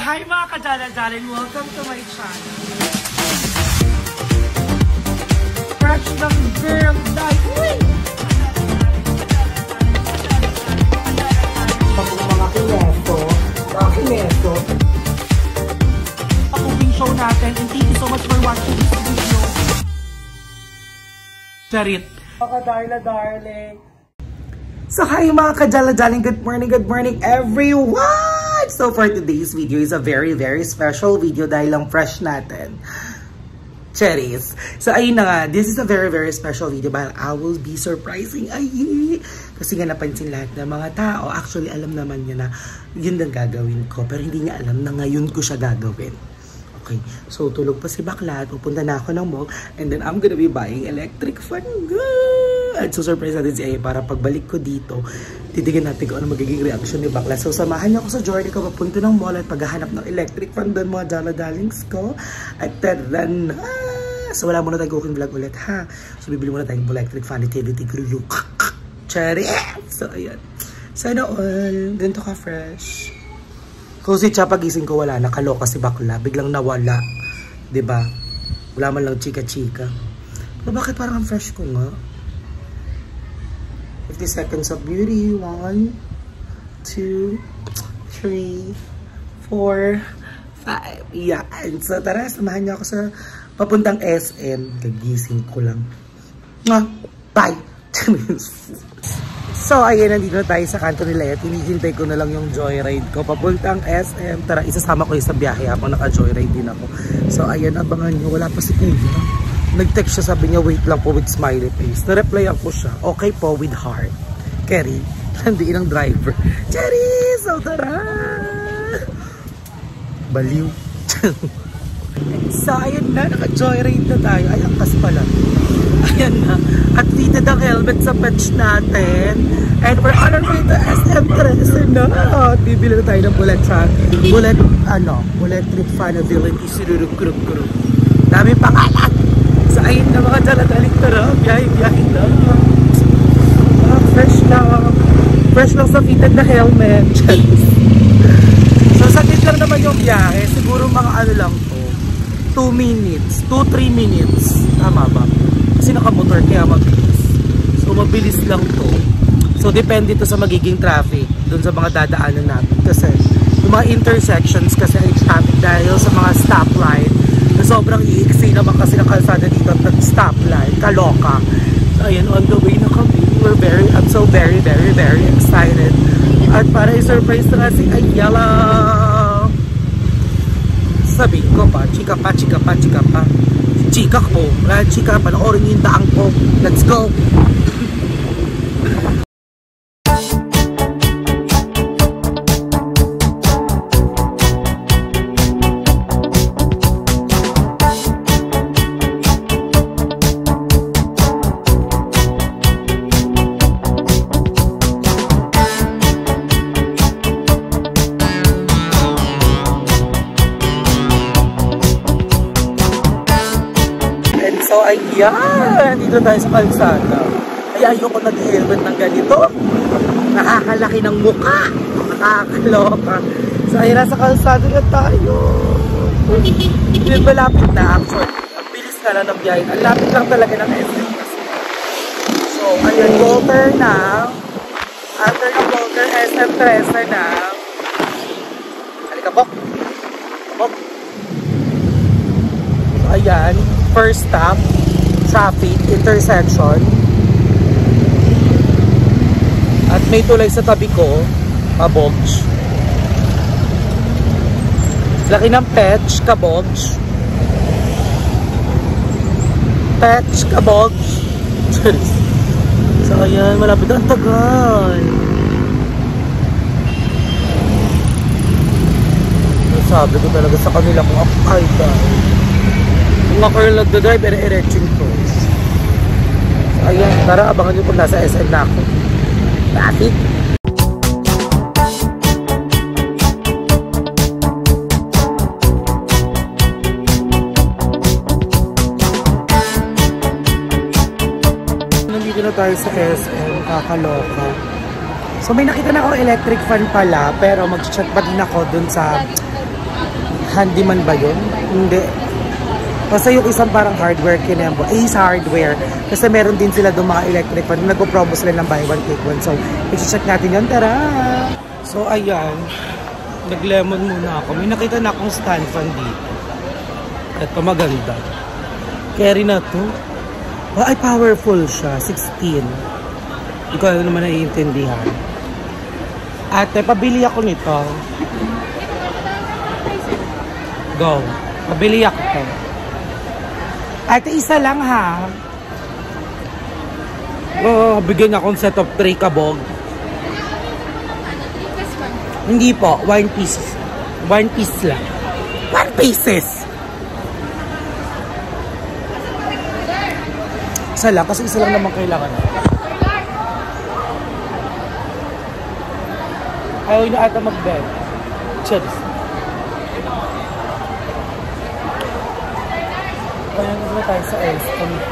Hi mga kadala-dalan! Welcome to my channel. Fresh ng girl night! Mga kineto. Pag-cooking show natin, and thank you so much for watching this video. Charit. Mga darling. So hi mga kadala-daling, good morning everyone! So for today's video is a very special video dahil lang fresh natin. Cherries. So ayun na nga, this is a very special video dahil I will be surprising. Ay! Kasi nga napansin lahat ng mga tao, actually alam naman niya na yun ang gagawin ko, pero hindi niya alam na ngayon ko siya gagawin. Okay, so tulog pa si bakla, pupunta na ako ng mall, and then I'm gonna be buying electric fan. At so surprise natin si Aya para pagbalik ko dito, titignan natin kung ano magiging reaction ni bakla. So samahan niyo ako sa journey ko papunta ng mall at paghahanap ng electric fan doon mga dala-dalings ko. At then, so wala muna tayong cooking vlog ulit ha. So bibili muna tayong electric fan utility crew. Cherry! So ayan. Sana all, ganito ka fresh. Kasi siya pagising ko wala, nakaloka si bakla, biglang nawala. 'Di ba? Wala man lang chika-chika. Pero bakit parang ang fresh ko nga? 50 seconds of beauty. 1, 2, 3, 4, 5. Yan. So tara, samahan niyo ako sa papuntang SM. Kagising ko lang. Bye! So, ayan, nandito na tayo sa kanto nila. Hinihintay ko na lang yung joyride ko. Papuntang SM. Tara, isasama ko yung sa biyahe habang naka-joyride din ako. So, ayan, abangan nyo. Wala pa si Kuya. Nag-text siya, sabi niya, wait lang po with smiley face. Na-replyan ko siya. Okay po, with heart. Kerry, nandiin ang driver. Cherry! So, tara! Baliw. So, ayan na. Naka-joyride na tayo. Ay, angkas pala. Ayan na. At fitted ang helmet sa patch natin. And we're on our way to SM Teresa na. At bibili na tayo ng electric fan ability. Sururug-kurug-kurug. Dami pangalan. So ayun na mga dala-daling tara. Biyahe na. Fresh lang. Fresh lang sa fitted na helmet. So sakit lang naman yung biyahe. Siguro mga ano lang to. 2 minutes. 2-3 minutes. Tama ba? Kasi nakamotor kaya mabilis. So mabilis lang to. So depende to sa magiging traffic dun sa mga dadaanan natin. Kasi yung mga intersections kasi ay traffic dahil sa mga stoplight na sobrang iiksi naman kasi ng kalsada dito at stoplight. Kaloka. So ayan, on the way na kami. I'm so very excited. At para i-surprise na nga si Ayala. Sabi ko pa, chika pa. Chika ko. Chika, panoorin yung daang ko. Let's go! So ayan, dito tayo sa kalsada. Ay, ayoko nag-helmet ng ganito. Nakakalaki ng mukha. Nakakaloka. So ayan, nasa kalsada na tayo. Malapit na actually. Ang bilis na lang ng biyahe. Ang lapit lang talaga ng SM. So ayan, Walter na. After ng Walter, SM Teresa na. Halika po. So ayan. First stop, traffic, intersection. At may tulay sa tabi ko, Kabogj. Laki ng Petch, Kabogj. Petch, Kabogj. So ayan, malapit ang tagal. Sabi ko talaga sa kanila kung ako ay dahil. Kung ako yung nagdadrive, ere-erection ko. So, ayan, tara, abangan nyo kung nasa SM na ako. Traffic! Nandito na tayo sa SM, kakaloka. So may nakita na ako electric fan pala, pero mag-check pa din ako dun sa Handyman ba yun? Hindi. Basta yung isang parang hardware kinembo. Ace Hardware. Kasi meron din sila doon mga electric fan. Nagpo-promo sila ng buy one take one. So, i-check natin yun. Tara! So, ayan. Nag-lemon muna ako. May nakita na akong stand fan dito. Ito maganda. Carry na to. Oh, ay, powerful siya. 16. Hindi ko naman naiintindihan. Ate, pabili ako nito. Go. Pabili ako to. Ate, isa lang ha. Oh, bigyan akong set of 3 kabog. Hindi po, 1 piece. 1 piece lang. 1 pieces! Isa lang, kasi isa lang naman kailangan. Ayaw na ata mag-bed. Cheers. Kaya na tayo sa SMP.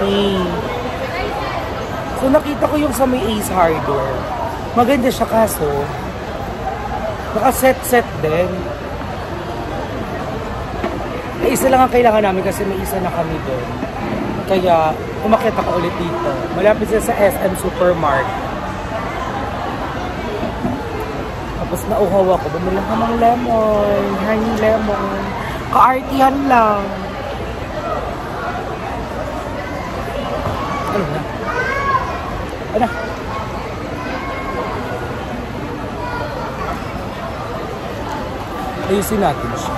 So nakita ko yung sa may Ace Hardware. Maganda siya kaso. Naka-set din. Isa lang ang kailangan namin kasi may isa na kami doon. Kaya umakyat ako ulit dito. Malapit siya sa SM Supermarket. Tapos nauhaw ako. Bumili ako ng lemon. Honey lemon. Ka-artihan lang. Ano na? Ano? Ayusin natin siya.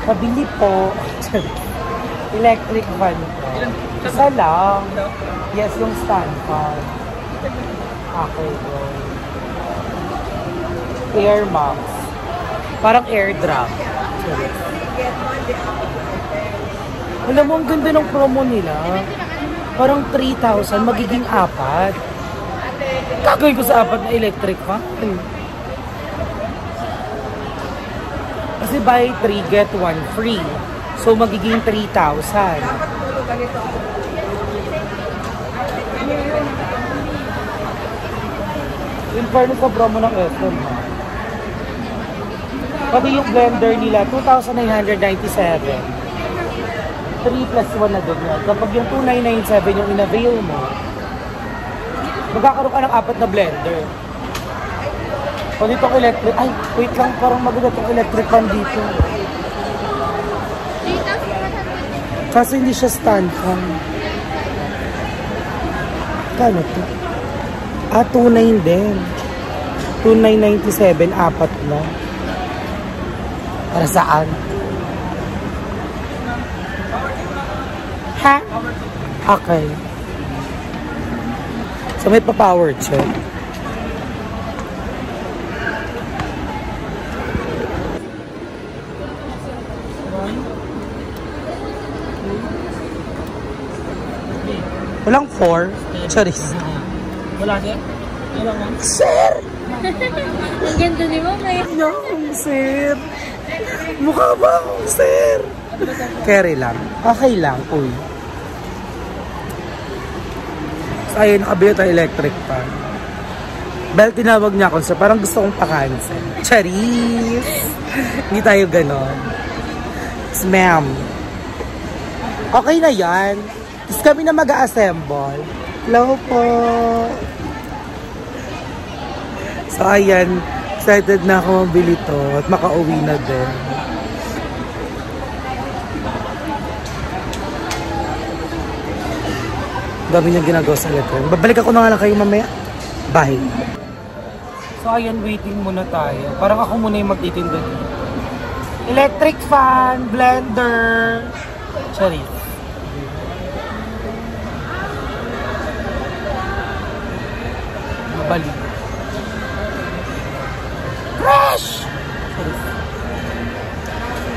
Pabili po. Electric fan po. Isa lang. Yes, yung stand fan. Okay, bro. Air Max. Parang airdrop. Alam mo, ang ganda ng promo nila. Parang 3,000, magiging 4. Gagawin ko sa 4 na electric fan. Kasi buy 3, get 1 free. So, magiging 3,000. In fairness sa promo ng SM, ha? Pati yung blender nila, 2,997. 3 plus 1 na doon yan. Kapag yung 2,997 yung in-avail mo, magkakaroon ka ng 4 na blender. Kung dito ang electric, ay, wait lang, parang maganda itong electric fan dito. Kaso hindi siya stand fan. Kano to? 2,900 din. 2,997, 4 na. Para saan? Ha? Okay. So may pa-power check. Walang 4. Charis. Wala din? Wala mo? Sir! Ang ganda ni Mama eh. Yung sir. Mukha ba akong sir? Carry lang. Okay lang. Uy. So, ayun, nakabili tayo electric fan. Bel, tinawag niya ako sir. Parang gusto kong pa-cancel. Charis! Hindi tayo ganon. Yes, ma'am. Okay na yan. Tapos kami na mag-a-assemble. Hello po. So, ayan. Excited na ako mabili to at makauwi na din. Dami niyang ginagawa sa electric. Babalik ako na nga lang kayo mamaya. Bye. So, ayan. Waiting muna tayo. Parang ako muna yung magtitinda dito. Electric fan, blender. Charis. Balik. Crash!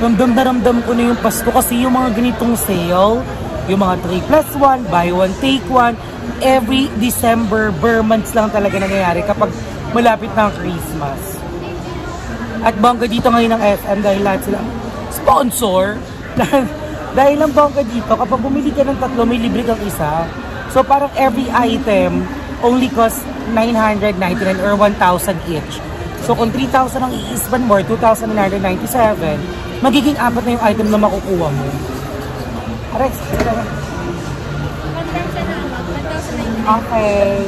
Ramdam na ramdam ko na yung Pasko kasi yung mga ganitong sale, yung mga 3 plus 1, buy 1, take 1, every December, bare months lang talaga nangyayari kapag malapit na ang Christmas. At bongga dito ngayon ng SM dahil lahat sila sponsor. Dahil ang bongga dito, kapag bumili ka ng 3, may libre kang isa. So parang every item only cost 999 or 1,000 each. So kung 3,000 ang i-spend more, 2,997, magiging 4 na yung item na makukuha mo. Arex, okay.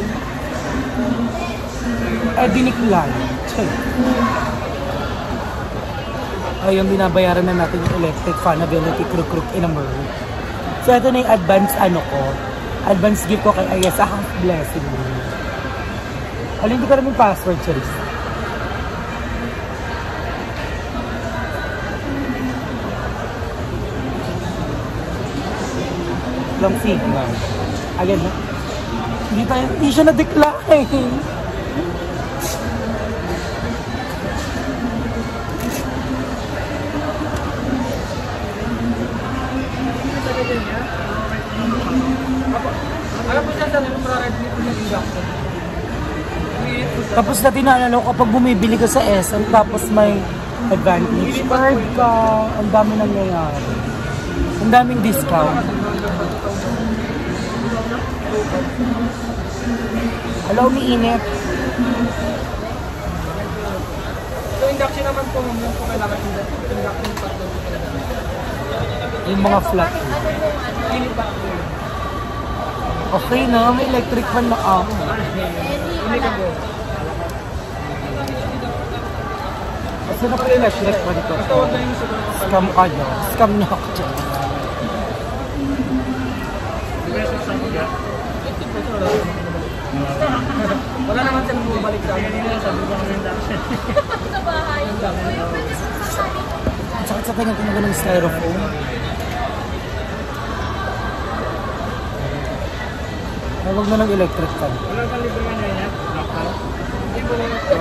Diniklan. Ay, yung binabayaran na natin yung electric fan ability kruk-kruk in a mer. So ito na yung advance advance gift ko kay Ayesa, half blessing mo. Alin, hindi ko namin password, Charis. Lang signal. Ayan na. Hindi siya na-decline. Alam mo siya sa nilong para dito yung induction. Tapos na tinalala ko kapag bumibili ka sa SM, tapos may advantage card ka, ang dami nangyayari. Ang daming discount. Hello, umiinit. So induction naman po, yung po kailangan induction pa. Yung mga flat. Okay na, may electric fan na ako. Kasi na pala electric fan ko. Scam ka nyo. Scam niya ako dyan. Wala naman siya bumabalik sa akin. Sabi ko kami induction. Sa bahay. Sakit sa kanya kung ng styrofoam. Ay, huwag na ng electric fan. Wala kang libre nga na yan? Hindi po lang ito.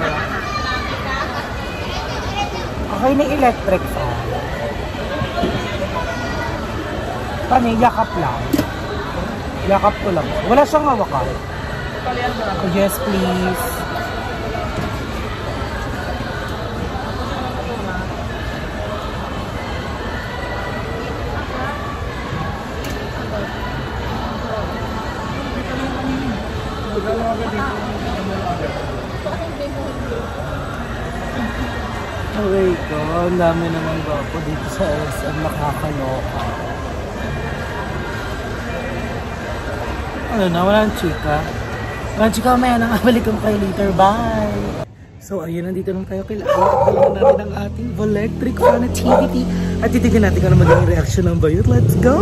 Okay na electric fan. Paano, yakap lang. Yakap ko lang. Wala siyang hawakan. Oh, yes, please. Okay ko, ang dami naman gwapo dito sa SM, nakakaloka. Ano na, walang chika. Walang chika, maya nang balik ko kayo later, bye! So ayun, nandito lang tayo kailangan. Kailangan natin ang ating electric fan activity. At titignan natin kung ano magiging reaction ng bayot. Let's go!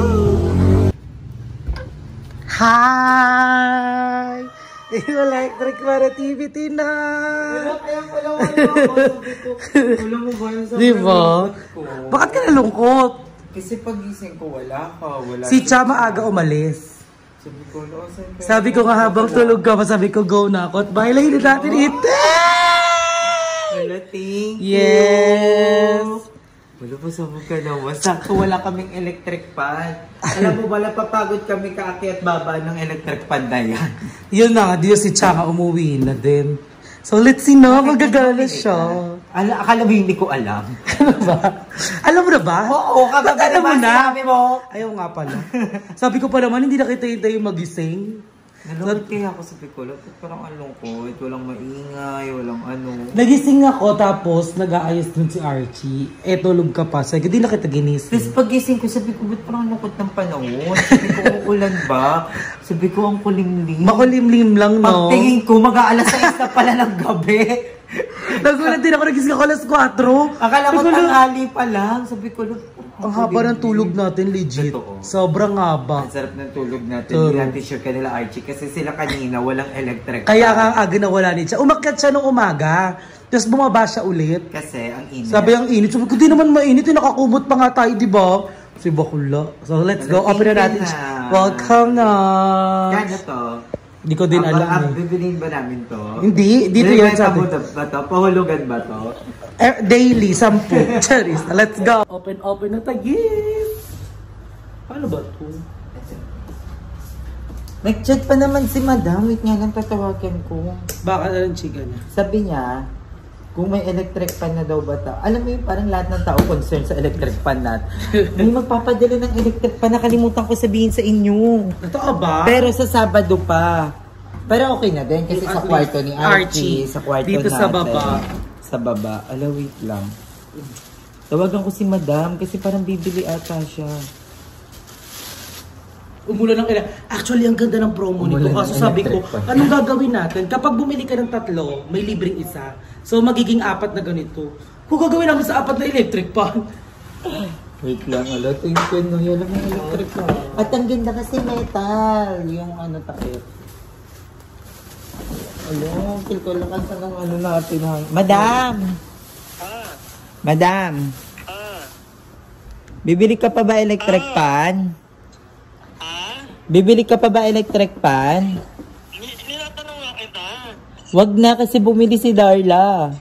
Hi! Electric activity na! Kaya pala wala mo ba yung sa diba? Bakit ka nalungkot? Kasi pagising ko wala ka. Si Cha maaga umalis. Sabi ko nga habang tulog ka, sabi ko go na ako at bahilahin natin ito! Hello, thank you! Yes! Wala po sa mga naman. Sakto wala kaming electric fan. Alam mo ba, napapagod kami kaakyat baba ng electric fan na yan. Yun na nga, di si Cha nga umuwi na din. So let's see na, magagala siya. Akala mo hindi ko alam. Ano ba? Alam mo na ba? Oo, kagagala mo na. Ayaw nga pala. Sabi ko pa naman, hindi na kita yung magising. Nalungkot kaya ako sa Picolot. Parang alungkot. Walang maingay, walang ano. Nagising ako tapos nag-aayos dun si Archie. Tulog ka pa. Sabi ko, di na kita ginising. Tapos pagising ko, sabi ko, ba't parang lungkot ng panahon? Sabi ko, ulan ba? Sabi ko, ang kulimlim. Makulimlim lang, no? Pagtingin ko, mag-aalas 6 na pala ng gabi. Nagulat din ako, nagising ako alas 4. Akala ko tanghali pa lang. Sabi ko, ang haba ng tulog natin, legit. Totoo. Sobrang haba. Ang sarap ng tulog natin. Hindi natin sure kanila Archie. Kasi sila kanina, walang electric. Kaya nga aga na wala niya. Umakyat siya nung umaga. Tapos bumaba siya ulit. Kasi ang init. Sabi ang init. Sabi ko, di naman mainit. Nakakumot pa nga tayo, di ba? Si Bakula. So let's go. Open na natin. Welcome na. Kaya to. Hindi ko din alam. Bibiliin ba namin to? Hindi. Dito yan sabi. Pahulugan ba to? Daily, 10. Charis. Let's go. Open na tayo. Paano ba ito? Nag-chat pa naman si Madam. Wait nga lang tatawagan ko. Baka na lang chika niya. Sabi niya, kung may electric fan na daw ba ito. Alam mo yung parang lahat ng tao concerned sa electric fan natin. May magpapadala ng electric fan. Nakalimutan ko sabihin sa inyo. Totoo ba? Pero sa Sabado pa. Pero okay na din kasi sa kwarto ni Archie. Sa kwarto dito natin. Sa baba. Sa sa baba. Ala, wait lang. Tawagan ko si madam kasi parang bibili ata siya. Umulan ng kailan. Actually, ang ganda ng promo nito. Umulan Kaso ng sabi ko, electric pa. anong gagawin natin? Kapag bumili ka ng 3, may libreng isa. So, magiging 4 na ganito. Kung gagawin namin sa 4 na electric pan. Wait lang, ala, tingin no, yan ang electric pa. At ang ganda kasi metal, yung ano takip. Ano, feel ko lang sa ng ano natin. Madam! Madam! Bibili ka pa ba electric pan? Bibili ka pa ba electric pan? Nilatanong nga kita. Wag na kasi bumili si Darla.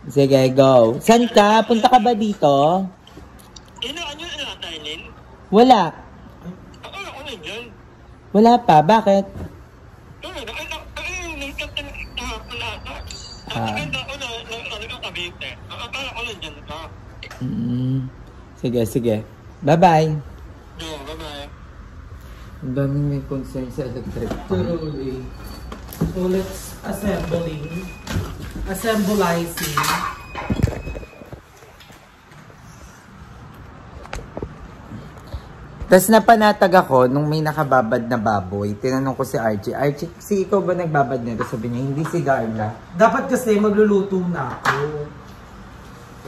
Sige, go. San ka? Punta ka ba dito? Ano ilatayin? Wala. Ako na dyan. Wala pa. Bakit? Sige, sige. Bye-bye. Bye-bye. Ang daming may concern sa electric pan. Truly. So, let's assembleizing. Tapos napanatag ako nung may nakababad na baboy. Tinanong ko si Archie, Archie, si ikaw ba nagbabad nito? Sabi niya, hindi si Darla. Dapat kasi magluluto na ako.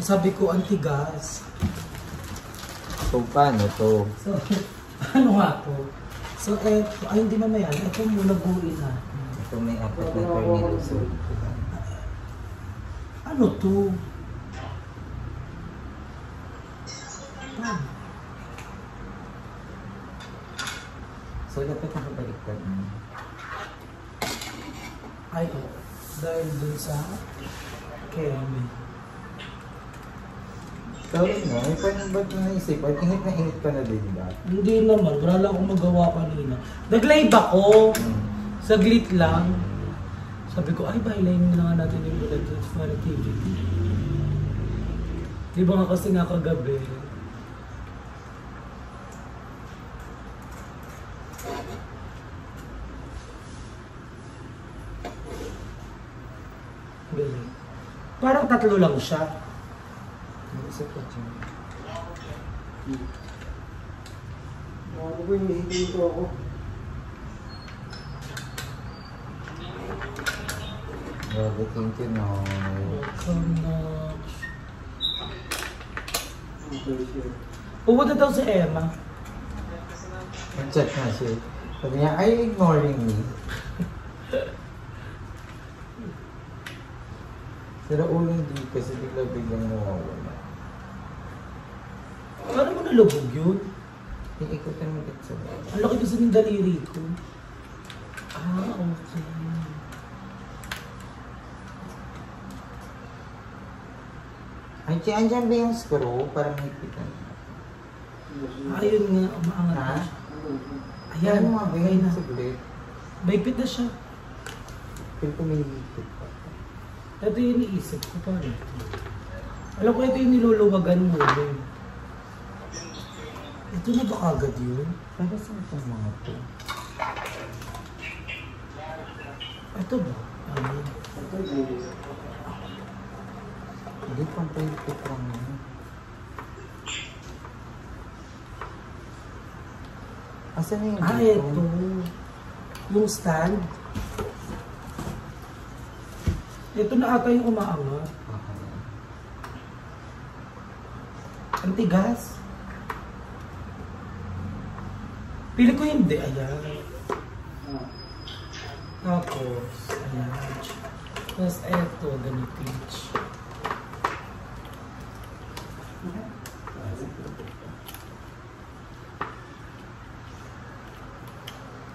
Sabi ko, antigas. So, paano to? So, ano nga to? So, ay hindi mamaya. Ito muna buuin na. Ito may apat na tornillo. So, ano to? Paano? so dapat nakabaliktad mo. Ay, dahil dun sa Kemi. Sorry no, may parang ba't na naisip? At init na init ka na din ba? Hindi naman, wala lang akong magawa kanina. Nag-live ako. Saglit lang. Sabi ko, ay, bahilayin na nga natin yung bullet for activity. Di ba nga kasi nga kagabi? Galing. Parang 3 lang siya. Isa pa dyan. Ano ba yung hihintay ko ako? Grabe, thank you no. Welcome na. Pupunta daw si Emma. Nag-chat na siya. Sabi niya, are you ignoring me? Pero ulo hindi kasi bigla-biglang nawawala. Paano mo nalubog yun? Iikutan mo dito sa baba. Ang laki kasi ng daliri ko. Ah, okay. Ay, andyan ba yung screw? Parang hipitan. Ayun nga, umaangat Ha? na siya. Ayan, Ano nga ba okay yun? na. Saglit. Maipit na siya. Feel ko may hipit pa. Ito yung iniisip ko pa rin. Alam ko ito yung niluluwagan mo rin. Ito na ba kagad yun? Para saan itong mga to? Ito ba? Ano? Hindi pang pahipit lang yun. Asan na yung Ah, dito? ito. Yung stand. Ito na ata yung umaangat. Ang tigas. Pili ko hindi. Ayan. Tapos, ayan. Tapos eto, ganito.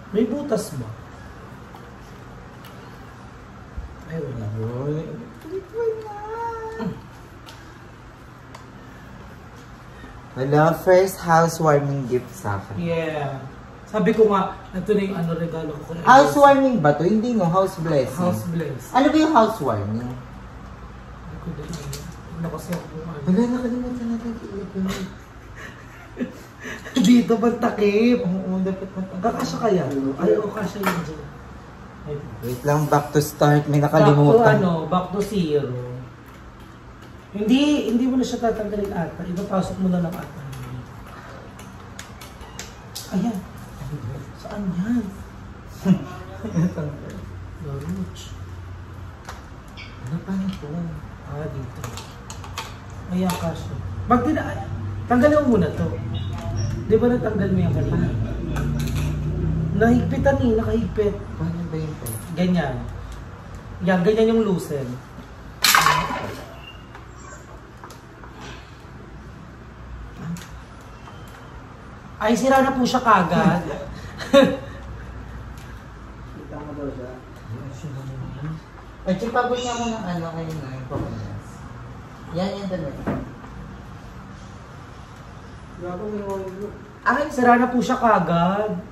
May butas ba? Ay, wala. Wala, first housewarming gift sa akin. Yeah. Sabi ko nga, ito na yung ano regalo ko. Housewarming ba to? Hindi no, house blessing. House bless. Ano ba yung housewarming? Hindi ko din ano. Ano kasi ako ano. Wala, nakalimutan natin ilagay. Dito ba takip? Oo, dapat matanggal. Kakasya kaya? Ay, o kasya yun dyan. Wait lang, back to start. May nakalimutan. Back to zero. Hindi mo na siya tatanggalin ata. Ipapasok mo na lang ata. Ayan. Saan yan? Laruch. Ano pa nito? Dito. Ayan, kaso. Tanggalin mo muna to. Di ba natanggal mo yung kanina? Nahigpitan eh, nakahigpit. Paano ba yun? Ganyan. Yan, ganyan yung loosen. Ay, sira na po siya kagad. Kita mo daw siya. Ay, chipabot niya mo ng ano kayo na yung papanas. Yan talaga. Ay, sira na po siya kagad.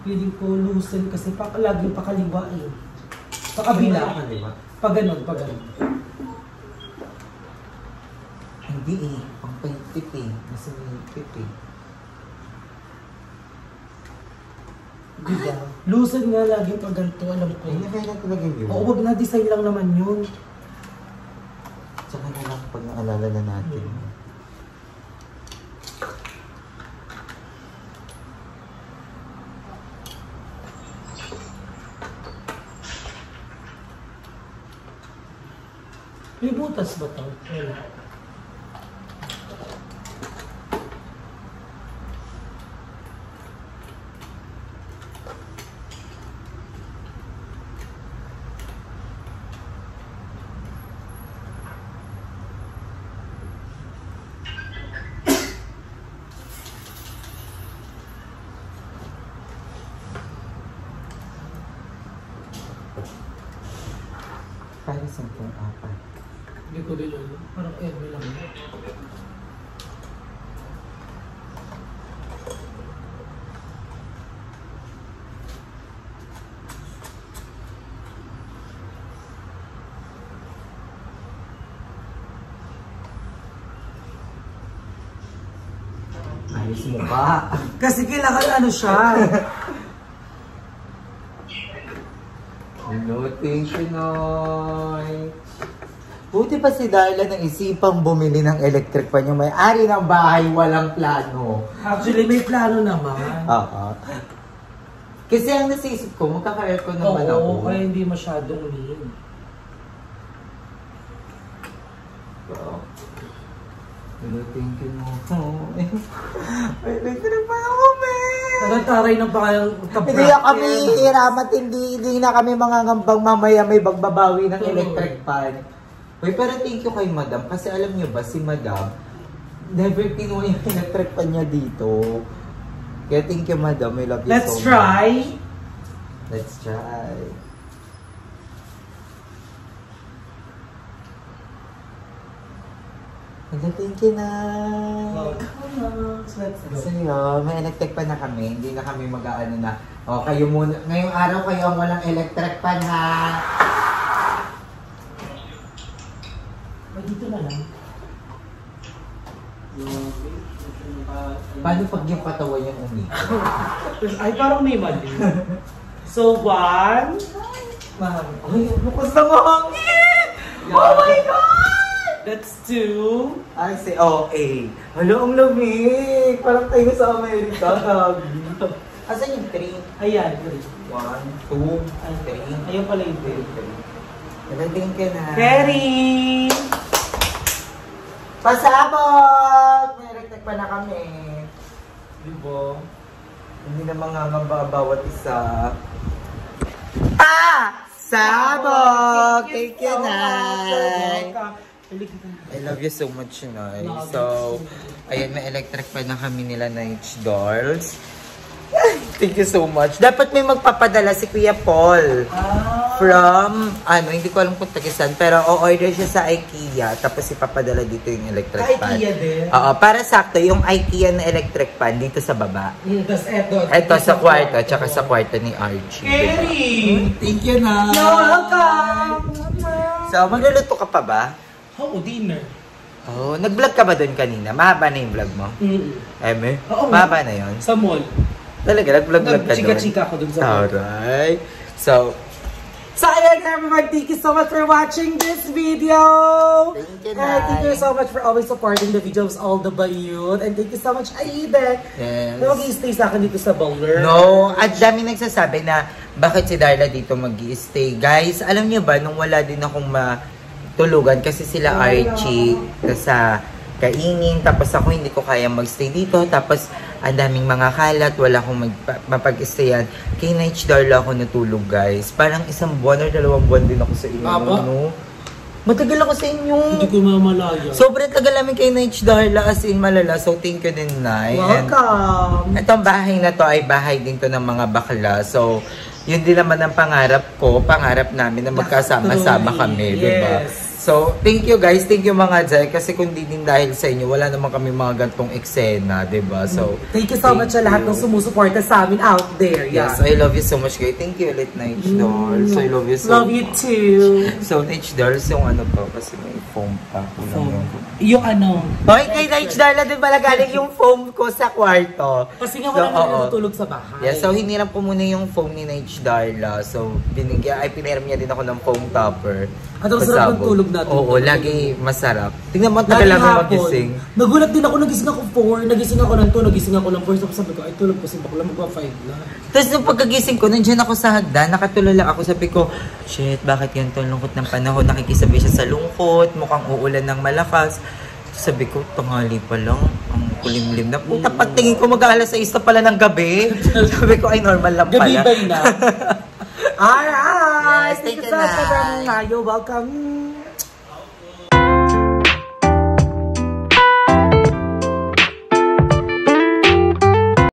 Piling ko loosen kasi lagi pakaliwa eh. Pakabila. Pag ganun. Hindi eh. Pang paintip eh. Mas paintip eh. Diba? Loosen nga lagi pag ganito. Alam ko. Ay, nakailan talaga yun. Oo, wag na. Design lang naman yun. Tsaka na lang pag naalala na natin. May butas ba ito? Wala. Para sa pong apat. Hindi ko din alam. Parang Edwin lang. Ayos mo pa. Kasi kailangan ano siya. No, thank you, Noy. Buti pa si Darla nang isipang bumili ng electric fan. Yung may-ari ng bahay, walang plano. Actually, may plano naman. Oo. Kasi ang nasisip ko, magkaka-aircon naman ako. Oo, kaya hindi masyadong lean. Hello, thank you, Noy. May electric fan ako, man. Taray ng pangalang kaprak. Hindi na kami hiramat, hindi na kami mangangambang mamaya may bagbabawi ng electric fan. Uy, pero thank you kay Madam. Kasi alam nyo ba, si Madam, never kinuha yung electric fan niya dito. Kaya thank you, Madam. I love you Let's so try. much. Let's try. Hello, thank you na. So yun, may electric fan na kami. Hindi na kami mag-aano na. O, kayo muna. Ngayong araw kayo ang walang electric fan, ha? Dito na lang. Paano pag yung katawan yung Ay, parang may mali. So, one. Ay, bukas na nga hangin! Oh my God! That's two. Ay, si OA. Hala, ang lamig! Parang tayo sa Amerika. Asan yung 3? Ayan. 1, 2, 3. Ayun pala yung three. Nagating ka na. Kerry! Pasabot! May electric pa na kami. Diba? Hindi na mangangamba bawat isa. Sabot! Thank you, Nay! I love you so much, Nay. So, ayan, may electric pa na kami nila na Dolls. Thank you so much. Dapat may magpapadala si Kuya Paul. From, hindi ko alam kung tagisan, pero o-order siya sa IKEA, tapos ipapadala dito yung electric fan. IKEA din? Oo, para sakto, yung IKEA na electric fan dito sa baba. Tapos Ito sa kwarto, tsaka sa kwarto ni Archie. Kerry! Thank you, na. You're welcome! So, magluluto ka pa ba? Oo, dinner. Oh, nag-vlog ka ba doon kanina? Mahaba na yung vlog mo? Eme? Oo, mahaba na yun? Sa mall. Talaga, nag-vlog ka doon? Chika-chika ako doon sa mall. Alright. So, ayan everyone, thank you so much for watching this video. Thank you, And thank you so much for always supporting the videos all the bayun. And thank you so much, Aiden. Yes. Na mag-i-stay sa akin dito sa Bowler. No, at dami nagsasabi na bakit si Darla dito mag-i-stay. Guys, alam niyo ba, nung wala din akong matulugan kasi sila Archie sa kainin, tapos ako hindi ko kaya magstay dito, tapos ang daming mga kalat, wala akong mapag-stayan. Kay Night Darla ako natulog, guys. Parang 1 buwan or 2 buwan din ako sa inyo. No? Matagal ako sa inyo. Hindi ko mamalaya. Sobrang tagal namin kay Night Darla, as in malala. So, thank you din, Nay. Welcome! Itong bahay na to ay bahay din to ng mga bakla. So, yun din naman ang pangarap ko, pangarap namin na magkasama-sama kami, yes. diba? So, thank you guys, thank you mga Jai, kasi kung di din dahil sa inyo, wala naman kami mga gantong eksena, diba? So, thank you so much sa lahat ng sumusuporta sa amin out there. Yeah. Yes, I love you so much, guys. Thank you ulit, Night Dolls. I love you so much. Love you too. So, Night Dolls, yung ano pa, kasi may foam pa. Yung ano? Hoy, kay Night Dolls din pala galing yung foam ko sa kwarto. Kasi nga wala na natulog sa bahay. Yeah, so hiniram ko muna yung foam ni Night Darla. So, piniram niya din ako ng foam topper. At ang sarap ng tulog natin. Oo, lagi masarap. Tingnan mo, tagal lang magising. Nagulat din ako, nagising ako 4, nagising ako ng 2, nagising ako ng 4. So sabi ko, ay tulog ko, sabi ko lang magpa 5 na. Tapos nung pagkagising ko, nandiyan ako sa hagdan, nakatulala ako. Sabi ko, shit, bakit yan to? Lungkot ng panahon. Nakikisabay siya sa lungkot, mukhang uulan ng malakas. Sabi ko, tanghali pa lang, ang kulimlim na. Puta, pagtingin ko mag-aalas 6 na pala ng gabi. Sabi ko, ay normal lang pala. Gabi na. Alright! Yes, thank you so much. You're welcome.